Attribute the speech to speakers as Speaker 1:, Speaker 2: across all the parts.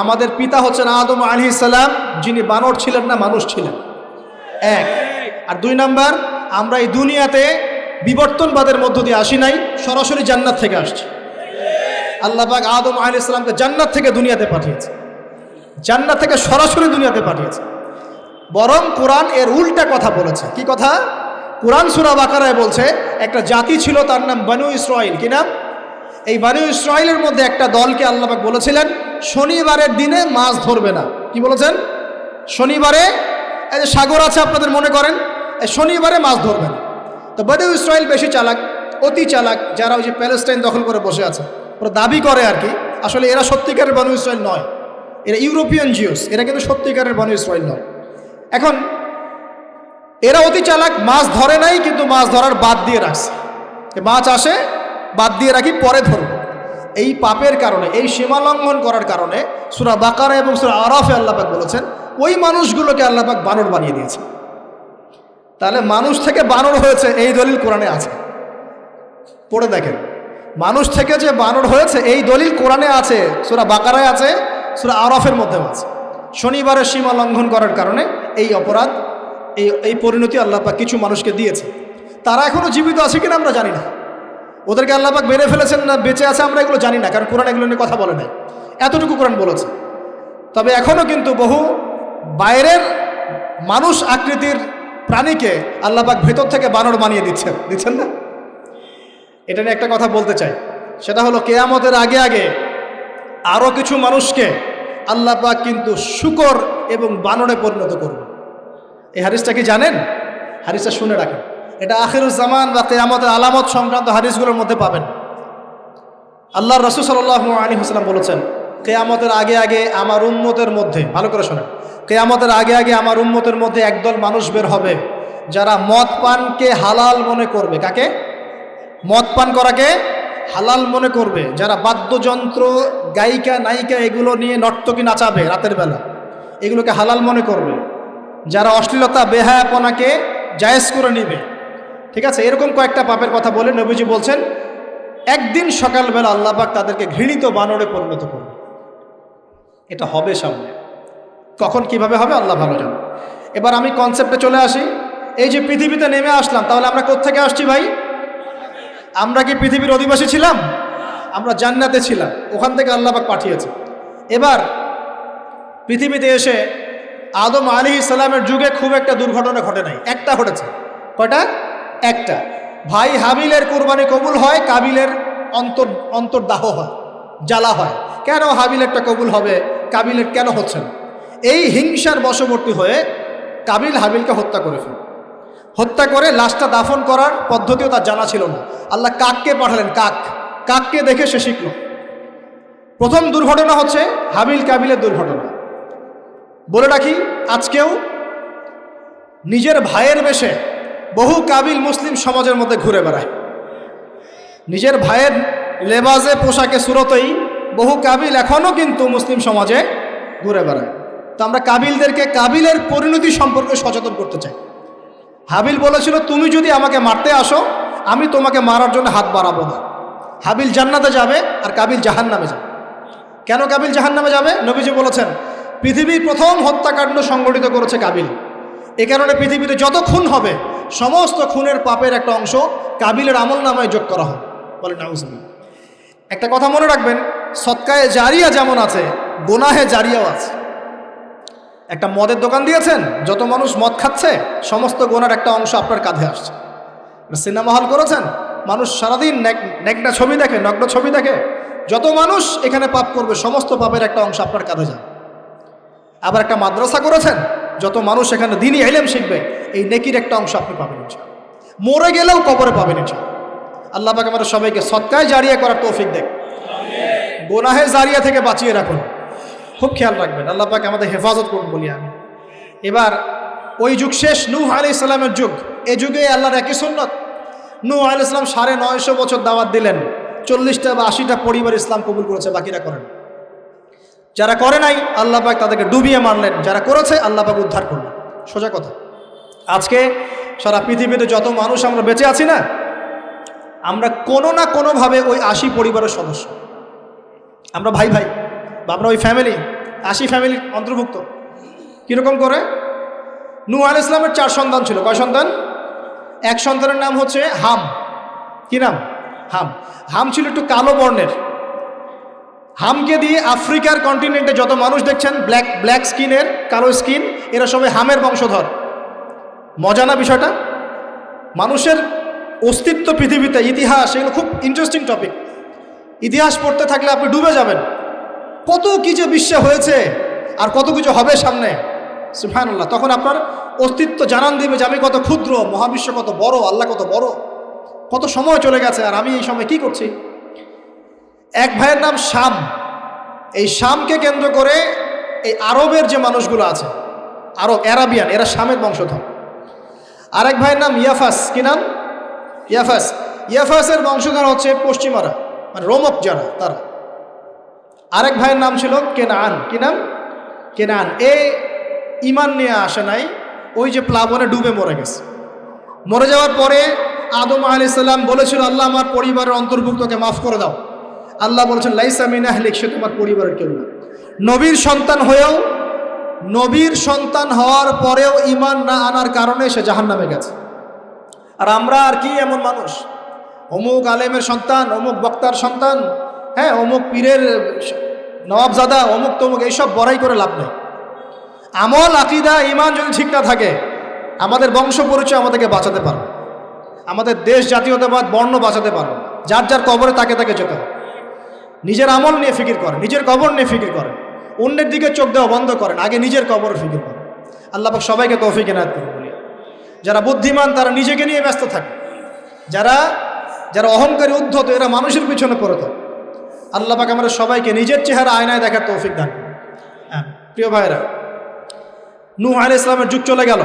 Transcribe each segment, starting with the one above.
Speaker 1: আমাদের পিতা হচ্ছেন আদম আলাইহিস সালাম, যিনি বানর ছিলেন না, মানুষ ছিলেন। এক। আর 2 নাম্বার, আমরা এই দুনিয়াতে বিবর্তনবাদের মধ্য দিয়ে আসি নাই, সরাসরি জান্নাত থেকে আসছি। আল্লাহ পাক আদম আলাইহিস সালামকে জান্নাত থেকে দুনিয়াতে পাঠিয়েছে, জান্নাত থেকে সরাসরি দুনিয়াতে পাঠিয়েছে। বরং কোরআন এর উল্টা কথা বলেছে। কি কথা? কোরআন সূরা বাকারায় বলছে একটা জাতি ছিল, তার নাম বনু ইসরাইল। কি নাম? এই বনু ইসরাইলের মধ্যে একটা দলকে আল্লাহ পাক বলেছিলেন শনিবারের দিনে মাছ ধরবে না। কি বলেছেন? শনিবারে, এই যে সাগর আছে আপনাদের মনে করেন, এই শনিবারে মাছ ধরবে না। তো বনু ইসরাইল বেশি চালাক, অতি চালাক, যারা ওই যে প্যালেস্টাইন দখল করে বসে আছে, ওরা দাবি করে আর কি, আসলে এরা সত্যিকারের বনু ইসরাইল নয়, এরা ইউরোপিয়ান জিউস, এরা কিন্তু সত্যিকারের বনু ইসরাইল নয়। এখন এরা অতি চালাক, মাছ ধরে নাই, কিন্তু মাছ ধরার বাদ দিয়ে রাখছে। মাছ আসে, বাদ দিয়ে রাখি, পরে ধরব। এই পাপের কারণে, এই সীমা লঙ্ঘন করার কারণে সূরা বাকারা এবং সূরা আরাফে আল্লাহ পাক বলেছেন ওই মানুষগুলোকে আল্লাহ পাক বানর বানিয়ে দিয়েছে। তাহলে মানুষ থেকে বানর হয়েছে এই দলিল কোরআনে আছে, পড়ে দেখেন। মানুষ থেকে যে বানর হয়েছে এই দলিল কোরআনে আছে, সূরা বাকারায় আছে, সূরা আরাফের মধ্যেও আছে। শনিবারের সীমা লঙ্ঘন করার কারণে এই অপরাধ, এই পরিণতি আল্লাহ পাক কিছু মানুষকে দিয়েছে। তারা এখনো জীবিত আছে কিনা আমরা জানি না, ওদেরকে আল্লাহ পাক মেরে ফেলেছেন না বেঁচে আছে আমরা এগুলো জানি না, কারণ কোরআন এগুলো নিয়ে কথা বলে নাই। এতটুকু কোরআন বলেছে। তবে এখনও কিন্তু বহু বাইরের মানুষ আকৃতির প্রাণীকে আল্লাহ পাক ভেতর থেকে বানর বানিয়ে দিচ্ছেন না। এটা নিয়ে একটা কথা বলতে চাই, সেটা হলো কিয়ামতের আগে আগে আরও কিছু মানুষকে আল্লাহ পাক কিন্তু শূকর এবং বানরে পরিণত করবে। এই হাদিসটা কি জানেন? হাদিসটা শুনে রাখেন, এটা আখিরুজ জামান বা কিয়ামতের আলামত সংক্রান্ত হাদিসগুলোর মধ্যে পাবেন। আল্লাহর রাসূল সাল্লাল্লাহু আলাইহি ওয়াসাল্লাম বলেছেন কিয়ামতের আগে আগে আমার উম্মতের মধ্যে, ভালো করে শোনেন, কিয়ামতের আগে আগে আমার উম্মতের মধ্যে একদল মানুষ বের হবে যারা মদ পানকে হালাল মনে করবে। কাকে? মদ পান করাকে হালাল মনে করবে। যারা বাদ্যযন্ত্র, গায়িকা, নায়িকা এগুলো নিয়ে নর্তকী নাচাবে রাতের বেলা, এগুলোকে হালাল মনে করবে। যারা অশ্লীলতা, বেহায়াপনাকে জায়েজ করে নিবে। ঠিক আছে, এরকম কয়েকটা পাপের কথা বলে নবীজি বলছেন একদিন সকালবেলা আল্লাহ পাক তাদেরকে ঘৃণিত বানরে পরিণত করবে। এটা হবে সামনে, কখন কিভাবে হবে আল্লাহ ভালো জানে। এবার আমি কনসেপ্টে চলে আসি। এই যে পৃথিবীতে নেমে আসলাম, তাহলে আমরা কোত্থেকে আসছি ভাই? আমরা কি পৃথিবীর অধিবাসী ছিলাম? আমরা জান্নাতে ছিলাম, ওখান থেকে আল্লাহ পাক পাঠিয়েছে। এবার পৃথিবীতে এসে আদম আলাইহিস সালামের যুগে খুব একটা দুর্ঘটনা ঘটে নাই, একটা ঘটেছে। কয়টা? একটা। ভাই হাবিলের কুরবানি কবুল হয়, কাবিলের অন্তর্দাহ হয়, জ্বালা হয়। কেন হাবিলেরটা কবুল হবে, কাবিলের কেন হচ্ছে না? এই হিংসার বশবর্তী হয়ে কাবিল হাবিলকে হত্যা করে ফেলে। হত্যা করে লাশটা দাফন করার পদ্ধতিও তার জানা ছিল না। আল্লাহ কাককে পাঠালেন, কাককে দেখে সে শিখল। প্রথম দুর্ঘটনা হচ্ছে হাবিল কাবিলের দুর্ঘটনা। বলে রাখি, আজকেও নিজের ভাইয়ের বেশে বহু কাবিল মুসলিম সমাজের মধ্যে ঘুরে বেড়ায়। নিজের ভাইয়ের লেবাসে, পোশাকে, সুরতেই বহু কাবিল এখনও কিন্তু মুসলিম সমাজে ঘুরে বেড়ায়। তো আমরা কাবিলদেরকে কাবিলের পরিণতি সম্পর্কে সচেতন করতে চাই। হাবিল বলেছিল তুমি যদি আমাকে মারতে আসো, আমি তোমাকে মারার জন্য হাত বাড়াবো না। হাবিল জান্নাতে যাবে আর কাবিল জাহান্নামে যাবে। কেন কাবিল জাহান্নামে যাবে? নবীজি বলেছেন পৃথিবীর প্রথম হত্যাকাণ্ড সংগঠিত করেছে কাবিল। এ কারণে পৃথিবীতে যত খুন হবে সমস্ত খুনের পাপের একটা অংশ কাবিলের আমল নামায় যোগ করা হবে। বলে নাউজুবিল্লাহ। একটা কথা মনে রাখবেন, সদকায়ে জারিয়া যেমন আছে, গুনাহে জারিয়াও আছে। একটা মদের দোকান দিয়েছেন, যত মানুষ মদ খাচ্ছে সমস্ত গুনার একটা অংশ আপনার কাঁধে আসছে। সিনেমা হল করেছেন, মানুষ সারাদিন নেকড়া ছবি দেখে, নগ্ন ছবি দেখে, যত মানুষ এখানে পাপ করবে সমস্ত পাপের একটা অংশ আপনার কাঁধে যায়। আবার একটা মাদ্রাসা করেছেন, যত মানুষ এখানে দ্বীনি ইলম শিখবে এই নেকির একটা অংশ আপনি পাবেন ইনশাআল্লাহ। মরে গেলেও কবরে পাবেন ইনশাআল্লাহ। আল্লাহ পাক আমাদের সবাইকে সদকায়ে জারিয়া করার তৌফিক দেন, গুনাহে জারিয়া থেকে বাঁচিয়ে রাখুন। খুব খেয়াল রাখবেন, আল্লাহ পাক আমাদের হেফাজত করুন বলি আমি। এবার ওই যুগ শেষ, নূহ আলাইহিস সালামের যুগ। এই যুগে আল্লাহর একই সুন্নত। নূহ আলাইহিস সালাম 950 বছর দাওয়াত দিলেন, 40টা বা 80টা পরিবার ইসলাম কবুল করেছে, বাকিরা করেন। যারা করে নাই আল্লাহ পাক তাদেরকে ডুবিয়ে মারলেন, যারা করেছে আল্লাহ পাক উদ্ধার করলেন। সোজা কথা, আজকে সারা পৃথিবীতে যত মানুষ আমরা বেঁচে আছি না, আমরা কোনো না কোনোভাবে ওই 80 পরিবারের সদস্য। আমরা ভাই ভাই বা আমরা ওই ফ্যামিলি, 80 ফ্যামিলির অন্তর্ভুক্ত। কীরকম করে? নূহ আলাইহিস সালামের 4 সন্তান ছিল। কয় সন্তান? এক সন্তানের নাম হচ্ছে হাম। কি নাম? হাম। হাম ছিল একটু কালো বর্ণের। হামকে দিয়ে আফ্রিকার কন্টিনেন্টে যত মানুষ দেখছেন ব্ল্যাক স্কিনের, কালো স্কিন, এরা সবাই হামের বংশধর। মজা না বিষয়টা? মানুষের অস্তিত্ব পৃথিবীতে, ইতিহাস, এগুলো খুব ইন্টারেস্টিং টপিক। ইতিহাস পড়তে থাকলে আপনি ডুবে যাবেন। কত কি যে বিশ্বে হয়েছে আর কত কিছু হবে সামনে, সুবহানাল্লাহ। তখন আপনার অস্তিত্ব জানান দিবে যে আমি কত ক্ষুদ্র, মহাবিশ্ব কত বড়, আল্লাহ কত বড়, কত সময় চলে গেছে আর আমি এই সময় কি করছি। এক ভাইয়ের নাম শাম। এই শামকে কেন্দ্র করে এই আরবের যে মানুষগুলো আছে, আরব, অ্যারাবিয়ান, এরা শামের বংশধর। আরেক ভাইয়ের নাম ইয়াফাস। কি নাম? ইয়াফাস। ইয়াফাসের বংশধর হচ্ছে পশ্চিমারা, মানে রোমক যারা, তারা। আরেক ভাইয়ের নাম ছিল কেনান। কি নাম? কেনান। এ ইমান নিয়ে আসে নাই, ওই যে প্লাবনে ডুবে মরে গেছে। মরে যাওয়ার পরে আদম আলাইহিস সালাম বলেছিল, আল্লাহ আমার পরিবারের অন্তর্ভুক্তকে মাফ করে দাও। আল্লাহ বলেছেন, লাইসা মিন আহলিক, সে তোমার পরিবারের কেউ না। নবীর সন্তান হয়েও, নবীর সন্তান হওয়ার পরেও ইমান না আনার কারণে সে জাহান্নামে গেছে। আর আমরা আর কি এমন মানুষ, অমুক আলেমের সন্তান, অমুক বক্তার সন্তান, হ্যাঁ, অমুক পীরের নবাবজাদা, অমুক তমুক, এইসব বড়াই করে লাভ নেই। আমল, আকীদা, ইমান যদি ঠিক না থাকে, আমাদের বংশ পরিচয় আমাদেরকে বাঁচাতে পারবে, আমাদের দেশ, জাতীয়তাবাদ, বর্ণ বাঁচাতে পারবে। যার যার কবরে তাকে তাকে যেতে হবে। নিজের আমল নিয়ে ফিকির করেন, নিজের কবর নিয়ে ফিকির করেন, অন্যের দিকে চোখ দেওয়া বন্ধ করেন, আগে নিজের কবর ফিকির করেন। আল্লাহ পাক সবাইকে তৌফিক এনায়েত করুন। বলি, যারা বুদ্ধিমান তারা নিজেকে নিয়ে ব্যস্ত থাকে, যারা অহংকারী, উদ্ধত, এরা মানুষের পিছনে পড়ে থাকে। আল্লাহ পাক আমরা সবাইকে নিজের চেহারা আয়নায় দেখার তৌফিক দান করুন। হ্যাঁ প্রিয় ভাইরা, নূহ আলাইহিস সালামের যুগ চলে গেল।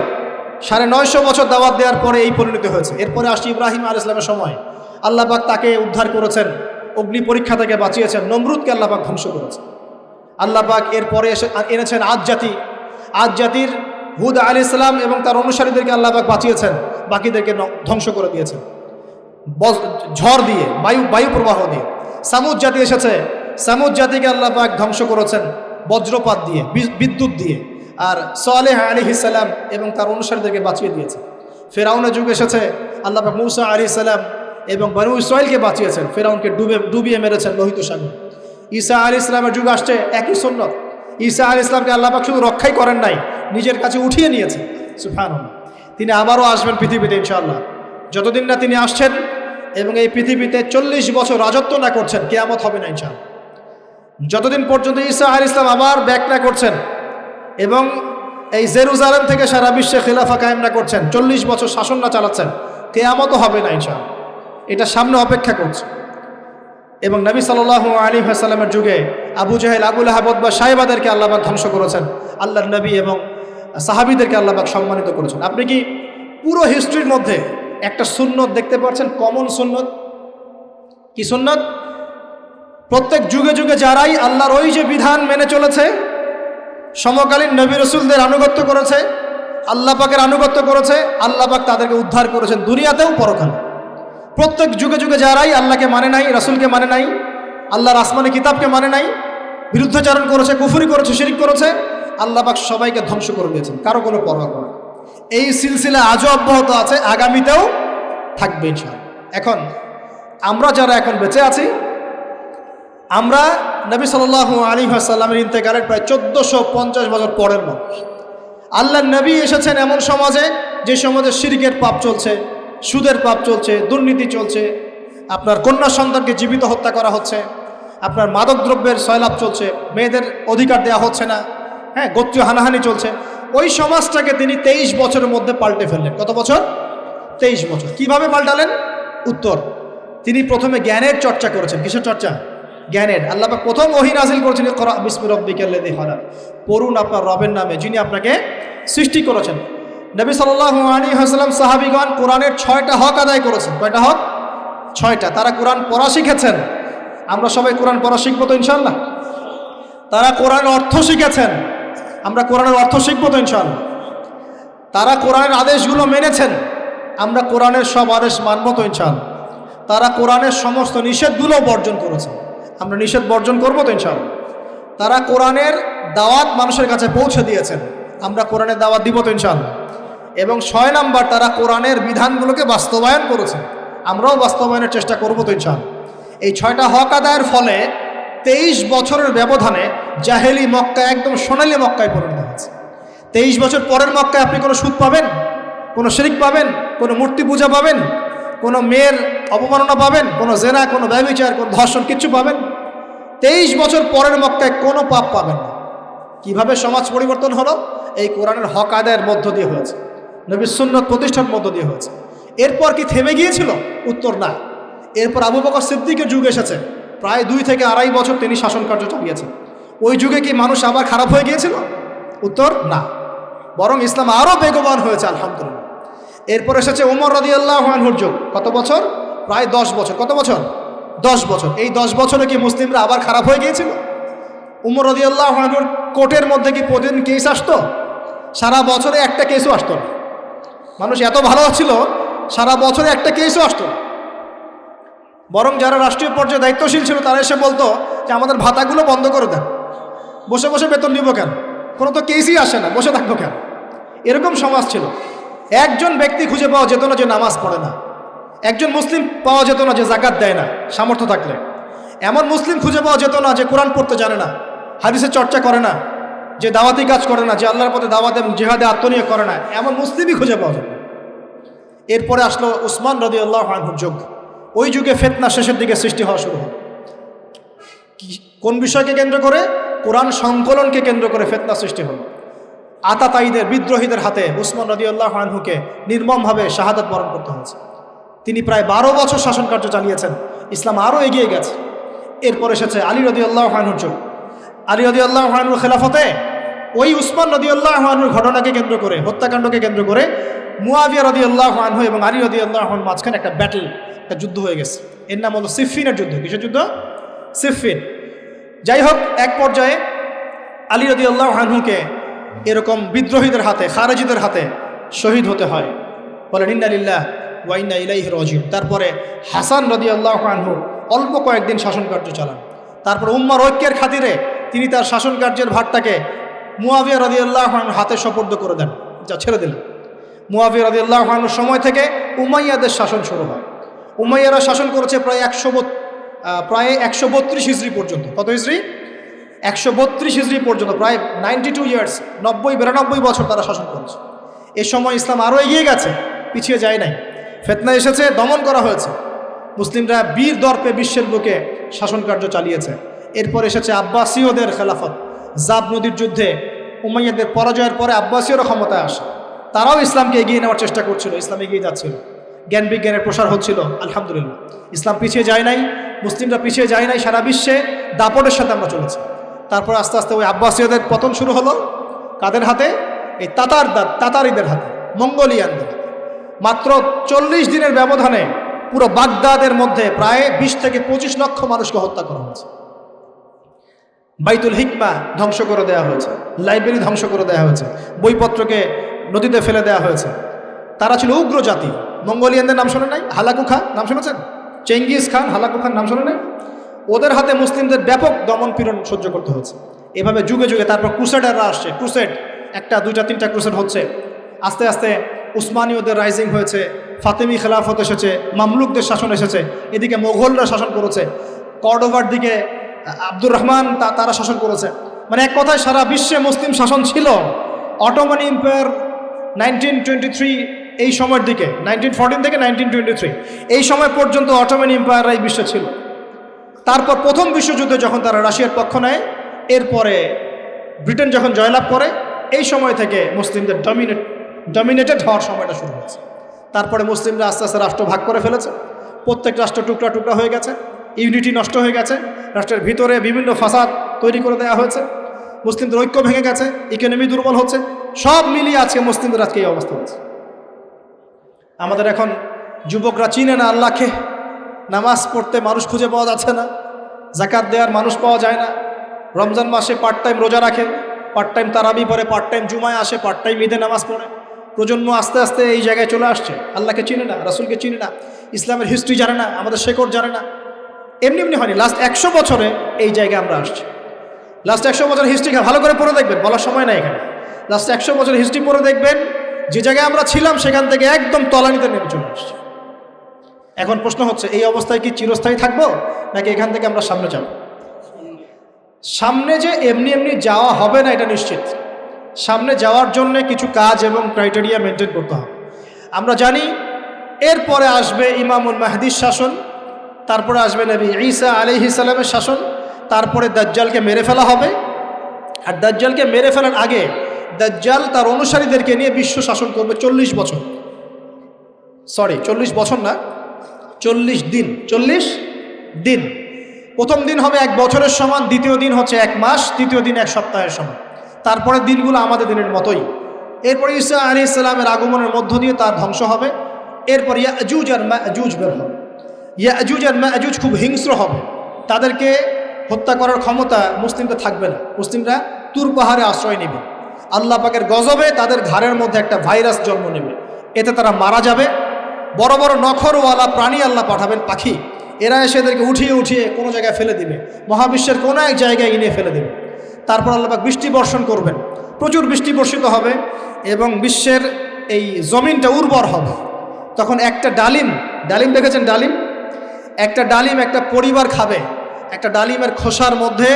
Speaker 1: 950 বছর দাওয়াত দেওয়ার পরে এই পরিণতি হয়েছে। এরপরে আসছে ইব্রাহিম আলাইহিস সালামের সময়। আল্লাহ পাক তাকে উদ্ধার করেছেন, অগ্নি পরীক্ষা থেকে বাঁচিয়েছেন, নমরুদকে আল্লাহ পাক ধ্বংস করেছেন। আল্লাহ পাক এরপরে এনেছেন আদ জাতি। আদ জাতির হুদ আলাইহিস সালাম এবং তার অনুসারীদেরকে আল্লাহ পাক বাঁচিয়েছেন, বাকিদেরকে ধ্বংস করে দিয়েছেন ঝড় দিয়ে, বায়ু প্রবাহ দিয়ে। সামুদ জাতি এসেছে, সামুদ জাতিকে আল্লাহ পাক ধ্বংস করেছেন বজ্রপাত দিয়ে, বিদ্যুৎ দিয়ে। আর সালেহ আলাইহিস সালাম এবং তার অনুসারীদেরকে বাঁচিয়ে দিয়েছে। ফেরাউনের যুগ এসেছে, আল্লাহ পাক মূসা আলাইহিস সালাম এবং বনু ইসরাইলকে বাঁচিয়েছেন, ফেরাউনকে ডুবিয়ে মেরেছেন লোহিত সাগর। ঈসা আলাইহিস সালামের যুগ আসছে, একই সুন্নাত। ঈসা আলাইহিস সালামকে আল্লাহ পাক শুধু রক্ষাই করেন নাই, নিজের কাছে উঠিয়ে নিয়েছেন। সুবহানাল্লাহ। তিনি আবারও আসবেন পৃথিবীতে ইনশাআল্লাহ। যতদিন না তিনি আসছেন এবং এই পৃথিবীতে 40 বছর রাজত্ব না করছেন, কিয়ামত হবে না ইনশাআল্লাহ। যতদিন পর্যন্ত ঈসা আলাইহিস সালাম আবার ব্যাক না করছেন এবং এই জেরুজালেম থেকে সারা বিশ্বে খিলাফা কায়েম না করছেন, 40 বছর শাসন না চালাচ্ছেন, কিয়ামতও হবে না ইনশাআল্লাহ। এটা সামনে অপেক্ষা করছে। এবং নবী সাল্লাল্লাহু আলাইহি ওয়াসাল্লামের যুগে আবু জাহেল, আবু লাহাব বা সাহেবাদেরকে আল্লাহ পাক ধ্বংস করেছেন, আল্লাহর নবী এবং সাহাবীদেরকে আল্লাহ পাক সম্মানিত করেছেন। আপনি কি পুরো হিস্ট্রির মধ্যে একটা সুন্নত দেখতে পাচ্ছেন, কমন সুন্নত? কি সুন্নত? প্রত্যেক যুগে যুগে যারাই আল্লাহর ওই যে বিধান মেনে চলেছে, সমকালীন নবী রাসূলদের আনুগত্য করেছে, আল্লাহ পাকের আনুগত্য করেছে, আল্লাহ পাক তাদেরকে উদ্ধার করেছেন দুনিয়াতেও পরকালে। প্রত্যেক যুগে যুগে যারাই আল্লাহকে মানে নাই, রাসূলকে মানে নাই, আল্লাহর আসমানি কিতাবকে মানে নাই, বিরুদ্ধাচরণ করেছে, কুফরি করেছে, শিরক করেছে, আল্লাহ পাক সবাইকে ধ্বংস করে দিয়েছেন, কারো কোনো পরোয়া করে। এই সিলসিলা আজও অব্যাহত আছে, আগামীতেও থাকবে ইনশাআল্লাহ। এখন আমরা যারা এখন বেঁচে আছি, আমরা নবী সাল্লাল্লাহু আলাইহি ওয়াসাল্লামের ইন্তেকালের প্রায় 1450 বছর পরের মানুষ। আল্লাহর নবী এসেছেন এমন সমাজে, যে সমাজে শিরকের পাপ চলছে, সুদের পাপ চলছে, দুর্নীতি চলছে, আপনার কন্যা সন্তানকে জীবিত হত্যা করা হচ্ছে, আপনার মাদক দ্রব্যের সয়লাভ চলছে, মেয়েদের অধিকার দেওয়া হচ্ছে না, হ্যাঁ, গোত্রীয় হানাহানি চলছে। ওই সমাজটাকে তিনি 23 বছরের মধ্যে পাল্টে ফেললেন। কত বছর? 23 বছর। কিভাবে পাল্টালেন? উত্তর, তিনি প্রথমে জ্ঞানের চর্চা করেছেন। কিসের চর্চা? জ্ঞানের। আল্লাহ পাক প্রথম ওহী নাযিল করেছেন, ইকরা বিসমি রাব্বিকাল্লাযী খালাক, পড়ুন আপনার রবের নামে যিনি আপনাকে সৃষ্টি করেছেন। নবী সাল্লাল্লাহু আলাইহি ওয়াসাল্লাম, সাহাবীগণ কোরআনের 6টা হক আদায় করেছেন। কয়টা হক? 6টা। তারা কোরআন পড়া শিখেছেন। আমরা সবাই কোরআন পড়া শিখবো তো ইনশাআল্লাহ? তারা কোরআনের অর্থ শিখেছেন। আমরা কোরআনের অর্থ শিখবো তো ইনশাআল্লাহ? তারা কোরআনের আদেশগুলো মেনেছেন। আমরা কোরআনের সব আদেশ মানবো তো ইনশাআল্লাহ? তারা কোরআনের সমস্ত নিষেধগুলো বর্জন করেছেন। আমরা নিষেধ বর্জন করবো তো ইনশাআল্লাহ? তারা কোরআনের দাওয়াত মানুষের কাছে পৌঁছে দিয়েছেন। আমরা কোরআনের দাওয়াত দিব তো ইনশাআল্লাহ। এবং 6 নাম্বার, তারা কোরআনের বিধানগুলোকে বাস্তবায়ন করেছে। আমরাও বাস্তবায়নের চেষ্টা করব তো ইনশাআল্লাহ। এই 6টা হক আদায়ের ফলে 23 বছরের ব্যবধানে জাহেলি মক্কা একদম সোনালী মক্কায় পরিণত হয়েছে। 23 বছর পরের মক্কায় আপনি কোনো সুদ পাবেন, কোনো শিরক পাবেন, কোনো মূর্তি পূজা পাবেন, কোনো মেয়ের অপমাননা পাবেন, কোনো জেনা, কোনো ব্যভিচার, কোনো ধর্ষণ, কিচ্ছু পাবেন? 23 বছর পরের মক্কায় কোনো পাপ পাবেন না। কিভাবে সমাজ পরিবর্তন হলো? এই কোরআনের হক আদায়ের মধ্য দিয়ে হয়েছে, নবীর সুন্নাত প্রতিষ্ঠার মধ্য দিয়ে হয়েছে। এরপর কি থেমে গিয়েছিল? উত্তর না। এরপর আবু বকর সিদ্দিকের যুগ এসেছে, প্রায় 2 থেকে আড়াই বছর তিনি শাসন কার্য চালিয়েছেন। ওই যুগে কি মানুষ আবার খারাপ হয়ে গিয়েছিল? উত্তর না, বরং ইসলাম আরও বেগবান হয়েছে আলহামদুলিল্লাহ। এরপর এসেছে ওমর রাদিয়াল্লাহু আনহুর যুগ। কত বছর? প্রায় 10 বছর। কত বছর? 10 বছর। এই 10 বছরে কি মুসলিমরা আবার খারাপ হয়ে গিয়েছিল? ওমর রাদিয়াল্লাহু আনহুর কোর্টের মধ্যে কি প্রতিদিন কেস আসতো? সারা বছরে একটা কেসও আসতো না। মানুষ এত ভালো ছিল, সারা বছরে একটা কেসও আসতো না। বরং যারা রাষ্ট্রীয় পর্যায়ে দায়িত্বশীল ছিল তারা এসে বলতো যে আমাদের ভাতাগুলো বন্ধ করে দেন, বসে বসে বেতন নিব কেন, কোনো তো কেসই আসে না, বসে থাকবো কেন? এরকম সমাজ ছিল। একজন ব্যক্তি খুঁজে পাওয়া যেত না যে নামাজ পড়ে না, একজন মুসলিম পাওয়া যেত না যে জাকাত দেয় না সামর্থ্য থাকলে, এমন মুসলিম খুঁজে পাওয়া যেত না যে কোরআন পড়তে জানে না, হাদিসের চর্চা করে না, যে দাওয়াতি কাজ করে না, যে আল্লাহর পথে দাওয়াত এবং জিহাদে আত্মনিয়োগ করে না, এমন মুসলিমই খুঁজে পাওয়া যেত। এরপরে আসলো উসমান রাদিয়াল্লাহু আনহুর যুগ। ওই যুগে ফিতনা শেষের দিকে সৃষ্টি হওয়া শুরু হল। কোন বিষয়কে কেন্দ্র করে? কোরআন সংকলনকে কেন্দ্র করে ফিতনা সৃষ্টি হল। আতাতায়ীদের, বিদ্রোহীদের হাতে উসমান রাদিয়াল্লাহু আনহুকে নির্মমভাবে শাহাদাত বরণ করতে হয়েছে। তিনি প্রায় 12 বছর শাসন কার্য চালিয়েছেন। ইসলাম আরও এগিয়ে গেছে। এরপর এসেছে আলী রাদিয়াল্লাহু আনহুর যুগ। আলী রাদিয়াল্লাহু আনহুর খেলাফতে ওই উসমান রাদিয়াল্লাহু আনহুর ঘটনাকে কেন্দ্র করে, হত্যাকাণ্ডকে কেন্দ্র করে মুয়াবিয়া রাদিয়াল্লাহু আনহু এবং আলী রাদিয়াল্লাহু আনহুর মাঝখানে একটা ব্যাটল, একটা যুদ্ধ হয়ে গেছে। এর নাম হলো সিফফিনের যুদ্ধ। কিসের যুদ্ধ? সিফফিন। যাই হোক, এক পর্যায়ে আলী রাদিয়াল্লাহু আনহুকে এরকম বিদ্রোহীদের হাতে, খারেজিদের হাতে শহীদ হতে হয়। বলেন ইন্না লিল্লাহি ওয়া ইন্না ইলাইহি রাজিউন। তারপরে হাসান রাদিয়াল্লাহু আনহু অল্প কয়েকদিন শাসন কার্য চালান। তারপর উম্মার ঐক্যের খাতিরে তিনি তার শাসন কার্যের ভারটাকে মুয়াবিয়া রাদিয়াল্লাহু আনহুর হাতে সোপর্দ করে দেন, যা ছেড়ে দিলেন। মুয়াবিয়া রাদিয়াল্লাহু আনহুর সময় থেকে উমাইয়াদের শাসন শুরু হয়। উমাইয়ারা শাসন করেছে প্রায় 132 হিজরি পর্যন্ত। কত হিজরি? 132 হিজরি পর্যন্ত, প্রায় 92 ইয়ার্স, 90-92 বছর তারা শাসন করেছে। এ সময় ইসলাম আরও এগিয়ে গেছে, পিছিয়ে যায় নাই। ফিতনা এসেছে, দমন করা হয়েছে। মুসলিমরা বীর দর্পে বিশ্বের বুকে শাসন কার্য চালিয়েছে। এরপর এসেছে আব্বাসীয়দের খেলাফত। জাব নদীর যুদ্ধে উমাইয়াদের পরাজয়ের পরে আব্বাসীয়রা ক্ষমতায় আসে। তারাও ইসলামকে এগিয়ে নেওয়ার চেষ্টা করছিল, ইসলাম এগিয়ে যাচ্ছিল, জ্ঞান বিজ্ঞানের প্রসার হচ্ছিল। আলহামদুলিল্লাহ, ইসলাম পিছিয়ে যায় নাই, মুসলিমরা পিছিয়ে যায় নাই। সারা বিশ্বে দাপটের সাথে আমরা চলেছি। তারপর আস্তে আস্তে ওই আব্বাসীয়দের পতন শুরু হলো। কাদের হাতে? এই তাতারিদের হাতে, মঙ্গোলিয়ানদের হাতে। মাত্র 40 দিনের ব্যবধানে পুরো বাগদাদের মধ্যে প্রায় 20 থেকে 25 লক্ষ মানুষকে হত্যা করা হয়েছে। বাইতুল হিকমা ধ্বংস করে দেওয়া হয়েছে, লাইব্রেরি ধ্বংস করে দেওয়া হয়েছে, বইপত্রকে নদীতে ফেলে দেওয়া হয়েছে। তারা ছিল উগ্র জাতি। মঙ্গোলিয়ানদের নাম শোনে নাই? হালাকু খান নাম শুনেছেন? চেঙ্গিস খান, হালাকু খান নাম শোনে নাই? ওদের হাতে মুসলিমদের ব্যাপক দমন পীড়ন সহ্য করতে হয়েছে। এভাবে যুগে যুগে তারপর ক্রুসেডাররা আসছে। ক্রুসেড 1টা 2টা 3টা ক্রুসেড হচ্ছে। আস্তে আস্তে উসমানীয়দের রাইজিং হয়েছে, ফাতেমি খেলাফত এসেছে, মামলুকদের শাসন এসেছে, এদিকে মোগলরা শাসন করেছে, কর্ডোভার দিকে আব্দুর রহমান তারা শাসন করেছে। মানে এক কথায় সারা বিশ্বে মুসলিম শাসন ছিল। অটোমান এম্পায়ার 1923 এই সময়ের দিকে, 1914 থেকে 1923 এই সময় পর্যন্ত অটোমান এম্পায়াররাই বিশ্বে ছিল। তারপর প্রথম বিশ্বযুদ্ধে যখন তারা রাশিয়ার পক্ষ নেয়, এরপরে ব্রিটেন যখন জয়লাভ করে, এই সময় থেকে মুসলিমদের ডমিনেটেড হওয়ার সময়টা শুরু হয়েছে। তারপরে মুসলিমরা আস্তে আস্তে রাষ্ট্র ভাগ করে ফেলেছে। প্রত্যেক রাষ্ট্র টুকরা টুকরা হয়ে গেছে, ইউনিটি নষ্ট হয়ে গেছে, রাষ্ট্রের ভিতরে বিভিন্ন ফাসাদ তৈরি করে দেওয়া হয়েছে, মুসলিমদের ঐক্য ভেঙে গেছে, ইকোনমি দুর্বল হচ্ছে। সব মিলিয়ে আজকে মুসলিমদের আজকে এই অবস্থা হচ্ছে। আমাদের এখন যুবকরা চিনে না আল্লাহকে, নামাজ পড়তে মানুষ খুঁজে পাওয়া যাচ্ছে না, জাকাত দেওয়ার মানুষ পাওয়া যায় না। রমজান মাসে পার্ট টাইম রোজা রাখে, পার্ট টাইম তারাবি পড়ে, পার্ট টাইম জুমায় আসে, পার্ট টাইম ঈদে নামাজ পড়ে। প্রজন্ম আস্তে আস্তে এই জায়গায় চলে আসছে। আল্লাহকে চিনে না, রাসূলকে চিনে না, ইসলামের হিস্ট্রি জানে না, আমাদের শেকড় জানে না। এমনি এমনি হয়নি, লাস্ট 100 বছরে এই জায়গায় আমরা আসছি। লাস্ট 100 বছর হিস্ট্রি ভালো করে পড়ে দেখবেন, বলার সময় নাই এখানে। লাস্ট 100 বছর হিস্ট্রি পড়ে দেখবেন যে জায়গায় আমরা ছিলাম সেখান থেকে একদম তলানিতে নেমে চলে আসছি। এখন প্রশ্ন হচ্ছে, এই অবস্থায় কি চিরস্থায়ী থাকবো, নাকি এখান থেকে আমরা সামনে যাব? সামনে যে এমনি এমনি যাওয়া হবে না এটা নিশ্চিত। সামনে যাওয়ার জন্য কিছু কাজ এবং ক্রাইটেরিয়া মেনটেন করতে হবে। আমরা জানি এরপরে আসবে ইমামুল মাহদির শাসন, তারপরে আসবে নবী ঈসা আলাইহিস সালামের শাসন, তারপরে দাজ্জালকে মেরে ফেলা হবে। আর দাজ্জালকে মেরে ফেলার আগে দাজ্জাল তার অনুসারীদেরকে নিয়ে বিশ্ব শাসন করবে 40 বছর। 40 বছর না, 40 দিন। 40 দিন। প্রথম দিন হবে 1 বছরের সমান, দ্বিতীয় দিন হচ্ছে 1 মাস, তৃতীয় দিন 1 সপ্তাহের সমান। তারপরে দিনগুলো আমাদের দিনের মতোই। এরপর ঈসা আলাইহিস সালামের আগমনের মধ্য দিয়ে তার ধ্বংস হবে। এরপর ইয়াজুজ আর মাজুজ বের হবে। ইয়াজুজ আর মাজুজ খুব হিংস্র হবে, তাদেরকে হত্যা করার ক্ষমতা মুসলিমরা থাকবে না। মুসলিমরা তুর পাহাড়ে আশ্রয় নেবে। আল্লাহ পাকের গজবে তাদের ঘাড়ের মধ্যে একটা ভাইরাস জন্ম নেবে, এতে তারা মারা যাবে। বড় বড় নখরওয়ালা প্রাণী আল্লাহ পাঠাবেন, পাখি, এরা এসে এদেরকে উঠিয়ে উঠিয়ে কোনো জায়গায় ফেলে দিবে, মহাবিশ্বের কোনো এক জায়গায় এনে ফেলে দেবে। তারপর আল্লাহ পাক বৃষ্টি বর্ষণ করবেন, প্রচুর বৃষ্টি বর্ষিত হবে এবং বিশ্বের এই জমিনটা উর্বর হবে। তখন একটা ডালিম দেখেছেন ডালিম? একটা ডালিম একটা পরিবার খাবে। একটা ডালিমের খোসার মধ্যে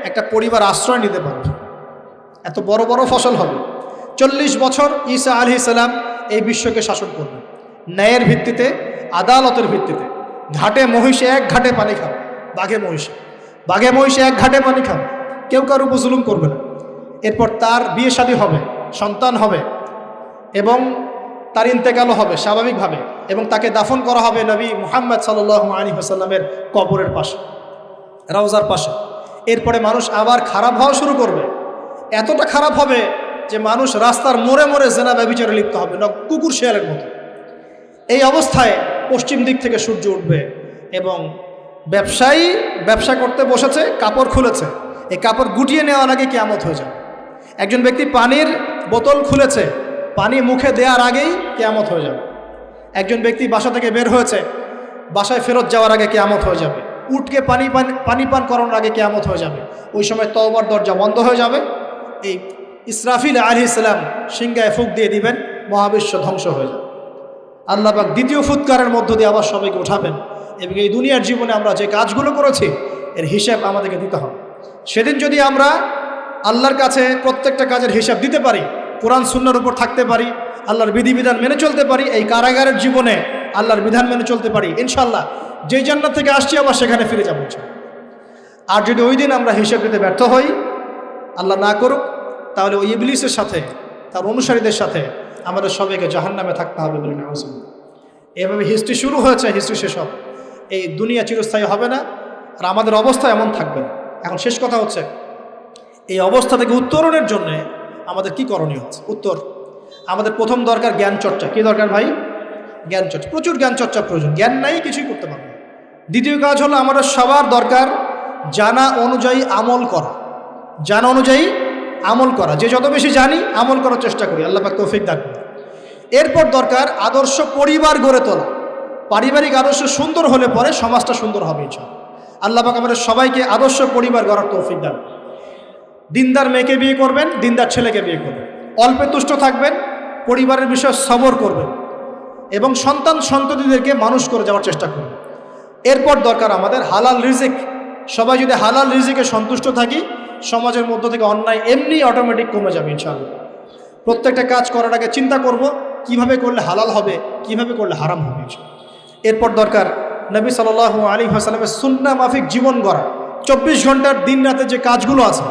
Speaker 1: একটা পরিবার আশ্রয় নিতে পারবে। এত বড় বড় ফসল হবে। 40 বছর ঈসা আলাইহিস সালাম এই বিশ্বকে শাসন করবে ন্যায়ের ভিত্তিতে, আদালতের ভিত্তিতে। ঘাটে মহিষে 1 ঘাটে পানি খাবে, বাঘে মহিষে 1 ঘাটে পানি খাবে, কেউ কারো উপর জুলুম করবে না। এরপর তার বিয়ে শাদী হবে, সন্তান হবে এবং তার ইন্তেকালও হবে স্বাভাবিকভাবে, এবং তাকে দাফন করা হবে নবী মুহাম্মদ সাল্লাল্লাহু আলাইহি ওয়াসাল্লামের কবরের পাশে, রওজার পাশে। এরপরে মানুষ আবার খারাপ হওয়া শুরু করবে। এতটা খারাপ হবে যে মানুষ রাস্তার মোড়ে মোড়ে জেনা ব্যভিচারে লিপ্ত হবে, না কুকুর শেয়ালের মতো। এই অবস্থায় পশ্চিম দিক থেকে সূর্য উঠবে এবং ব্যবসায়ী ব্যবসা করতে বসেছে, কাপড় খুলেছে, এই কাপড় গুটিয়ে নেওয়ার আগে কিয়ামত হয়ে যাবে। একজন ব্যক্তি পানির বোতল খুলেছে, পানি মুখে দেওয়ার আগেই কিয়ামত হয়ে যাবে। একজন ব্যক্তি বাসা থেকে বের হয়েছে, বাসায় ফেরত যাওয়ার আগে কিয়ামত হয়ে যাবে। উটকে পানি পান করানোর আগে কিয়ামত হয়ে যাবে। ওই সময় তওবার দরজা বন্ধ হয়ে যাবে। এই ইসরাফিল আলাইহিস সালাম সিংহায় ফুঁক দিয়ে দিবেন, মহাবিশ্ব ধ্বংস হয়ে যাবে। আল্লাহ পাক দ্বিতীয় ফুৎকারের মধ্য দিয়ে আবার সবাইকে উঠাবেন এবং এই দুনিয়ার জীবনে আমরা যে কাজগুলো করেছি এর হিসাব আমাদেরকে দিতে হবে। সেদিন যদি আমরা আল্লাহর কাছে প্রত্যেকটা কাজের হিসাব দিতে পারি, কোরআন সুন্নাহর উপর থাকতে পারি, আল্লাহর বিধিবিধান মেনে চলতে পারি, এই কারাগারের জীবনে আল্লাহর বিধান মেনে চলতে পারি, ইনশাল্লাহ যেই জান্নাত থেকে আসছি আবার সেখানে ফিরে যাবো। আর যদি ওই দিন আমরা হিসাব দিতে ব্যর্থ হই, আল্লাহ না করুক, তাহলে ওই ইবলিসের সাথে, তার অনুসারীদের সাথে আমাদের সবাইকে জাহান্নামে থাকতে হবে বলে না। এভাবে হিস্ট্রি শুরু হয়েছে, হিস্ট্রি শেষ হবে। এই দুনিয়া চিরস্থায়ী হবে না, আর আমাদের অবস্থা এমন থাকবে না। এখন শেষ কথা হচ্ছে, এই অবস্থা থেকে উত্তরণের জন্য আমাদের কি করণীয় হচ্ছে? উত্তর, আমাদের প্রথম দরকার জ্ঞান চর্চা। কি দরকার ভাই? জ্ঞান চর্চা। প্রচুর জ্ঞান চর্চা প্রয়োজন, জ্ঞান নাই কিছুই করতে পারবে না। দ্বিতীয় কাজ হলো আমাদের সবার দরকার জানা অনুযায়ী আমল করা। জানা অনুযায়ী আমল করা, যে যত বেশি জানি আমল করার চেষ্টা করি, আল্লাহ পাক তৌফিক দান করুন। এরপর দরকার আদর্শ পরিবার গড়ে তোলা। পারিবারিক আদর্শ সুন্দর হলে পরে সমাজটা সুন্দর হবে ইনশাআল্লাহ। আল্লাহ পাক আমাদের সবাইকে আদর্শ পরিবার গড়ার তৌফিক দান করুন। দিনদার মেয়েকে বিয়ে করবেন, দিনদার ছেলেকে বিয়ে করবেন, অল্পে তুষ্ট থাকবেন, পরিবারের বিষয়ে সবর করবেন এবং সন্ততিদেরকে মানুষ করে যাওয়ার চেষ্টা করবেন। এরপর দরকার আমাদের হালাল রিজিক। সবাই যদি হালাল রিজিকে সন্তুষ্ট থাকি, সমাজের মধ্য থেকে অন্যায় এমনি অটোমেটিক কমে যাবে ইনশাআল্লাহ। প্রত্যেকটা কাজ করার আগে চিন্তা করব কিভাবে করলে হালাল হবে, কিভাবে করলে হারাম হবে। এরপর দরকার নবী সাল্লাল্লাহু আলাইহি ওয়াসাল্লামের সুন্নাহ মাফিক জীবন গড়া। 24 ঘন্টার দিন রাতে যে কাজগুলো আছে,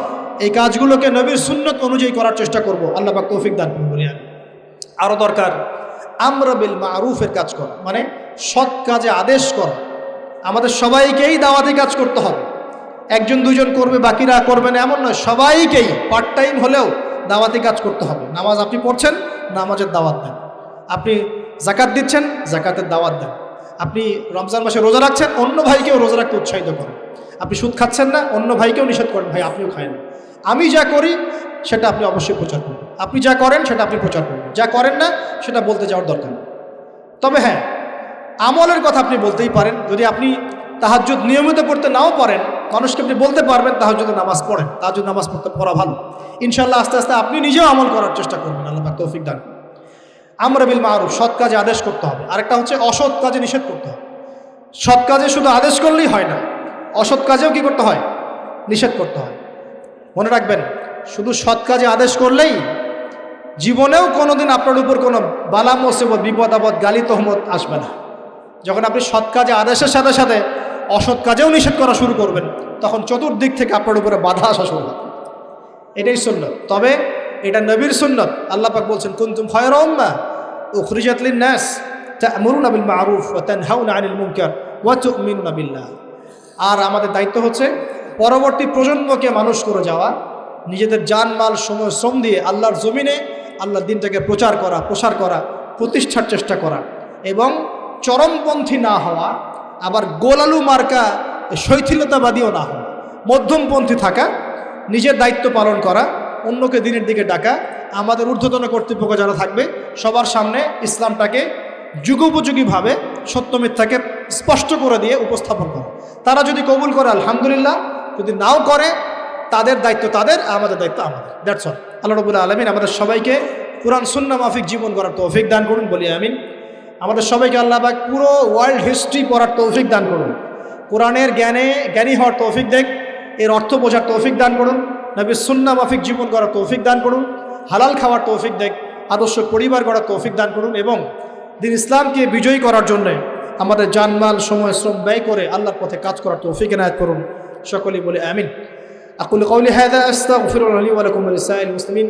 Speaker 1: এই কাজগুলোকে নবীর সুন্নত অনুযায়ী করার চেষ্টা করব, আল্লাহ পাক তৌফিক দান করুন বলি। আরও দরকার আমর বিল মারুফের কাজ করা, মানে সৎ কাজে আদেশ করা। আমাদের সবাইকেই দাওয়াতি কাজ করতে হবে। একজন দুজন করবে, বাকিরা করবে না এমন নয়, সবাইকেই পার্ট টাইম হলেও দাওয়াতি কাজ করতে হবে। নামাজ আপনি পড়ছেন, নামাজের দাওয়াত দেন। আপনি জাকাত দিচ্ছেন, জাকাতের দাওয়াত দেন। আপনি রমজান মাসে রোজা রাখছেন, অন্য ভাইকেও রোজা রাখতে উৎসাহিত করেন। আপনি সুদ খাচ্ছেন না, অন্য ভাইকেও নিষেধ করেন, ভাই আপনিও খায় না। আমি যা করি সেটা আপনি অবশ্যই প্রচার করবেন, আপনি যা করেন সেটা আপনি প্রচার করবেন, যা করেন না সেটা বলতে যাওয়ার দরকার নেই। তবে হ্যাঁ, আমলের কথা আপনি বলতেই পারেন। যদি আপনি তাহাজ্জুদ নিয়মিত পড়তে নাও পারেন, মানুষকে আপনি বলতে পারবেন তাহাজ্জুদ নামাজ পড়েন, তাহাজ্জুদ নামাজ পড়া ভালো। ইনশাআল্লাহ আস্তে আস্তে আপনি নিজেও আমল করার চেষ্টা করবেন, আল্লাহ পাক তৌফিক দান। আমর বিল মারুফ, সৎ কাজে আদেশ করতে হবে। আরেকটা হচ্ছে অসৎ কাজে নিষেধ করতে হবে। সৎ কাজে শুধু আদেশ করলেই হয় না, অসৎ কাজেও কি করতে হয়? নিষেধ করতে হয়। মনে রাখবেন, শুধু সৎ কাজে আদেশ করলেই জীবনেও কোনোদিন আপনার উপর কোনো বালা মুসিবত, বিপদ আপদ, গালি তহমত আসবে না। যখন আপনি সৎ কাজে আদেশের সাথে সাথে অসৎ কাজেও নিষেধ করা শুরু করবেন, তখন চতুর্দিক থেকে আপনার উপরে বাধা আসা শুরু হবে। এটাই সুন্নত। তবে এটা নবীর সুন্নত। আল্লাহ পাক বলছেন, কুনতুম খায়রা উম্মাহ উখরিজাত লিন-নাস তা'মুরুনা বিল মা'রুফ ওয়া তানহাউনা আনিল মুনকার ওয়া তু'মিনুনা বিল্লাহ। আর আমাদের দায়িত্ব হচ্ছে পরবর্তী প্রজন্মকে মানুষ করে যাওয়া, নিজেদের জানমাল সময় শ্রম দিয়ে আল্লাহর জমিনে আল্লাহর দিনটাকে প্রচার করা, প্রসার করা, প্রতিষ্ঠার চেষ্টা করা, এবং চরমপন্থী না হওয়া, আবার গোলালু মার্কা শৈথিলতাবাদীও না হওয়া, মধ্যমপন্থী থাকা, নিজের দায়িত্ব পালন করা, অন্যকে দিনের দিকে ডাকা, আমাদের ঊর্ধ্বতন কর্তৃপক্ষ যারা থাকবে সবার সামনে ইসলামটাকে যুগোপযোগীভাবে সত্য মিথ্যাকে স্পষ্ট করে দিয়ে উপস্থাপন করা। তারা যদি কবুল করে আলহামদুলিল্লাহ, যদি নাও করে তাদের দায়িত্ব তাদের, আমাদের দায়িত্ব আমাদের। That's all. আল্লাহ রাব্বুল আলামিন আমাদের সবাইকে কুরআন সুন্নাহ মাফিক জীবন করার তৌফিক দান করুন, বলি আমিন। আমাদের সবাইকে আল্লাহ পাক পুরো ওয়ার্ল্ড হিস্ট্রি পড়ার তৌফিক দান করুন, কোরআনের জ্ঞানী হওয়ার তৌফিক দেখ, এর অর্থ বোঝার তৌফিক দান করুন, নবীর সুন্নাহ মাফিক জীবন করার তৌফিক দান করুন, হালাল খাওয়ার তৌফিক দেখ, আদর্শ পরিবার গড়ার তৌফিক দান করুন, এবং দিন ইসলামকে বিজয়ী করার জন্য আমাদের জানমাল সময় শ্রম ব্যয় করে আল্লাহর পথে কাজ করার তৌফিক এনায়েত করুন। সকলেই বলে আমিন। আকুলু কাওলি হাযা আস্তাগফিরুল্লাহ লি ওয়া লাকুম ওয়া লিসাইরিল মুসলিমিন।